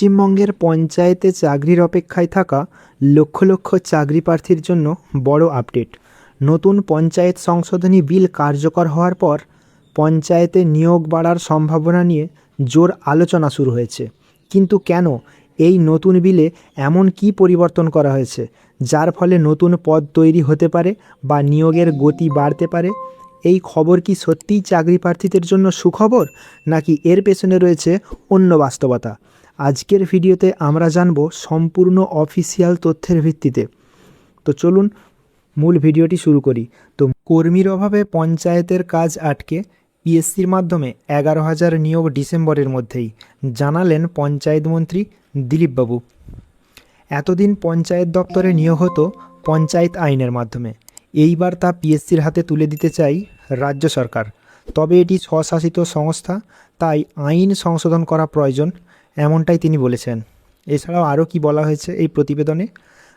পশ্চিমবঙ্গের পঞ্চায়েতে চাকরির অপেক্ষায় থাকা লক্ষ লক্ষ চাকরি প্রার্থীর জন্য বড় আপডেট। নতুন পঞ্চায়েত সংশোধনী বিল কার্যকর হওয়ার পর পঞ্চায়েতে নিয়োগ বাড়ার সম্ভাবনা নিয়ে জোর আলোচনা শুরু হয়েছে। কিন্তু কেন এই নতুন বিলে এমন কী পরিবর্তন করা হয়েছে যার ফলে নতুন পদ তৈরি হতে পারে বা নিয়োগের গতি বাড়তে পারে? এই খবর কি সত্যিই চাকরি প্রার্থীদের জন্য সুখবর, নাকি এর পেছনে রয়েছে অন্য বাস্তবতা? আজকের ভিডিওতে আমরা জানব সম্পূর্ণ অফিসিয়াল তথ্যের ভিত্তিতে। তো চলুন মূল ভিডিওটি শুরু করি। তো কর্মীর অভাবে পঞ্চায়েতের কাজ আটকে পিএসসির মাধ্যমে 11,000 নিয়োগ ডিসেম্বরের মধ্যেই, জানালেন পঞ্চায়েত মন্ত্রী দিলীপবাবু। এতদিন পঞ্চায়েত দপ্তরে নিয়োগ হতো পঞ্চায়েত আইনের মাধ্যমে, এইবার তা পিএসসির হাতে তুলে দিতে চাই রাজ্য সরকার। তবে এটি স্বশাসিত সংস্থা, তাই আইন সংশোধন করা প্রয়োজন, এমনটাই তিনি বলেছেন। এছাড়াও আরও কি বলা হয়েছে এই প্রতিবেদনে?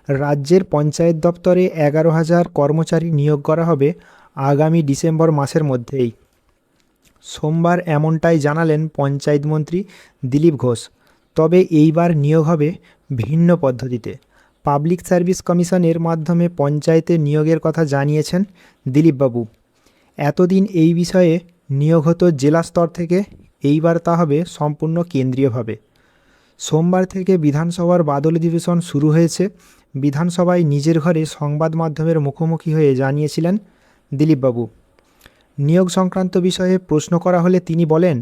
রাজ্যের পঞ্চায়েত দপ্তরে 11,000 কর্মচারী নিয়োগ করা হবে আগামী ডিসেম্বর মাসের মধ্যেই। সোমবার এমনটাই জানালেন পঞ্চায়েত মন্ত্রী দিলীপ ঘোষ। তবে এইবার নিয়োগ হবে ভিন্ন পদ্ধতিতে। পাবলিক সার্ভিস কমিশনের মাধ্যমে পঞ্চায়েতে নিয়োগের কথা জানিয়েছেন দিলীপবাবু। এতদিন এই বিষয়ে নিয়োগ হতো জেলা স্তর থেকে, এইবার তা হবে সম্পূর্ণ কেন্দ্রীয়ভাবে। সোমবার থেকে বিধানসভার বাদল অধিবেশন শুরু হয়েছে। বিধানসভায় নিজের ঘরে সংবাদ মাধ্যমের মুখোমুখি হয়ে জানিয়েছিলেন দিলীপবাবু। নিয়োগ সংক্রান্ত বিষয়ে প্রশ্ন করা হলে তিনি বলেন,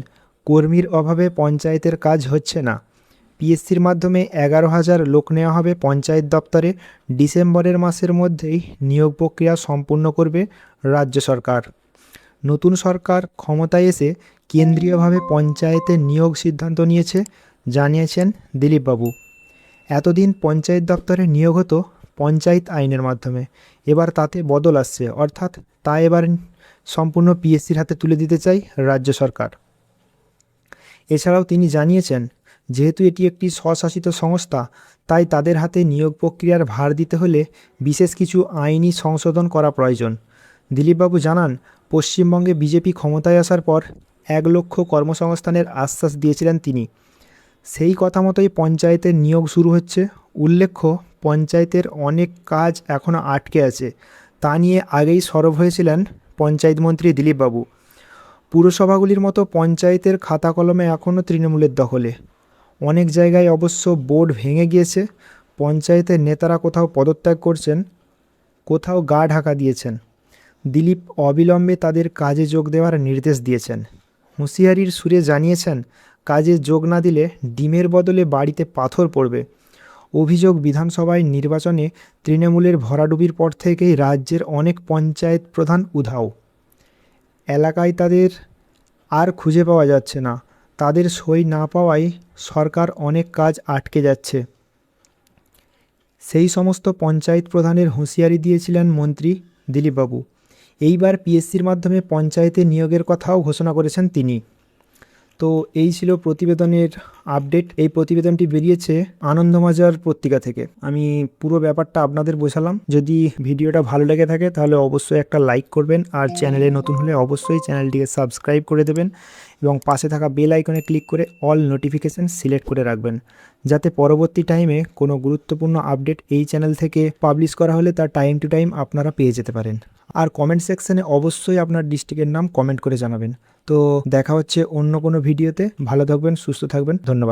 কর্মীর অভাবে পঞ্চায়েতের কাজ হচ্ছে না। পিএসসির মাধ্যমে 11,000 লোক নেওয়া হবে পঞ্চায়েত দপ্তরে। ডিসেম্বরের মাসের মধ্যেই নিয়োগ প্রক্রিয়া সম্পূর্ণ করবে রাজ্য সরকার। নতুন সরকার ক্ষমতায় এসে কেন্দ্রীয়ভাবে পঞ্চায়েতে নিয়োগ সিদ্ধান্ত নিয়েছে, জানিয়েছেন দিলীপবাবু। এতদিন পঞ্চায়েত দপ্তরে নিয়োগ হতো পঞ্চায়েত আইনের মাধ্যমে, এবার তাতে বদল আসছে, অর্থাৎ তা এবার সম্পূর্ণ পিএসসির হাতে তুলে দিতে চাই রাজ্য সরকার। এছাড়াও তিনি জানিয়েছেন, যেহেতু এটি একটি স্বশাসিত সংস্থা, তাই তাদের হাতে নিয়োগ প্রক্রিয়ার ভার দিতে হলে বিশেষ কিছু আইনি সংশোধন করা প্রয়োজন। দিলীপবাবু জানান, পশ্চিমবঙ্গে বিজেপি ক্ষমতায় আসার পর 1 লক্ষ কর্মসংস্থানের আশ্বাস দিয়েছিলেন তিনি। সেই কথা মতোই পঞ্চায়েতের নিয়োগ শুরু হচ্ছে। উল্লেখ্য, পঞ্চায়েতের অনেক কাজ এখনও আটকে আছে, তা নিয়ে আগেই সরব হয়েছিলেন পঞ্চায়েত মন্ত্রী দিলীপবাবু। পুরসভাগুলির মতো পঞ্চায়েতের খাতা কলমে এখনও তৃণমূলের দখলে। অনেক জায়গায় অবশ্য বোর্ড ভেঙে গিয়েছে। পঞ্চায়েতের নেতারা কোথাও পদত্যাগ করছেন, কোথাও গা ঢাকা দিয়েছেন। দিলীপ অবিলম্বে তাদের কাজে যোগ দেওয়ার নির্দেশ দিয়েছেন। হুঁশিয়ারির সুরে জানিয়েছেন, কাজে যোগ না দিলে ডিমের বদলে বাড়িতে পাথর পড়বে। অভিযোগ, বিধানসভায় নির্বাচনে তৃণমূলের ভরাডুবির পর থেকেই রাজ্যের অনেক পঞ্চায়েত প্রধান উধাও। এলাকায় তাদের আর খুঁজে পাওয়া যাচ্ছে না। তাদের সই না পাওয়ায় সরকার অনেক কাজ আটকে যাচ্ছে। সেই সমস্ত পঞ্চায়েত প্রধানের হুঁশিয়ারি দিয়েছিলেন মন্ত্রী দিলীপবাবু। এইবার পিএসসির মাধ্যমে পঞ্চায়েতে নিয়োগের কথাও ঘোষণা করেছেন তিনি। তো এই ছিল প্রতিবেদনের আপডেট। এই প্রতিবেদনটি বেরিয়েছে আনন্দবাজার পত্রিকা থেকে। আমি পুরো ব্যাপারটা আপনাদের বোঝালাম। যদি ভিডিওটা ভালো লেগে থাকে তাহলে অবশ্যই একটা লাইক করবেন, আর চ্যানেলে নতুন হলে অবশ্যই চ্যানেলটিকে সাবস্ক্রাইব করে দেবেন এবং পাশে থাকা বেল আইকনে ক্লিক করে অল নোটিফিকেশান সিলেক্ট করে রাখবেন, যাতে পরবর্তী টাইমে কোনো গুরুত্বপূর্ণ আপডেট এই চ্যানেল থেকে পাবলিশ করা হলে তার টাইম টু টাইম আপনারা পেয়ে যেতে পারেন। আর কমেন্ট সেকশানে অবশ্যই আপনার ডিস্ট্রিক্টের নাম কমেন্ট করে জানাবেন। তো দেখা হচ্ছে অন্য কোনো ভিডিওতে। ভালো থাকবেন, সুস্থ থাকবেন, ধন্যবাদ।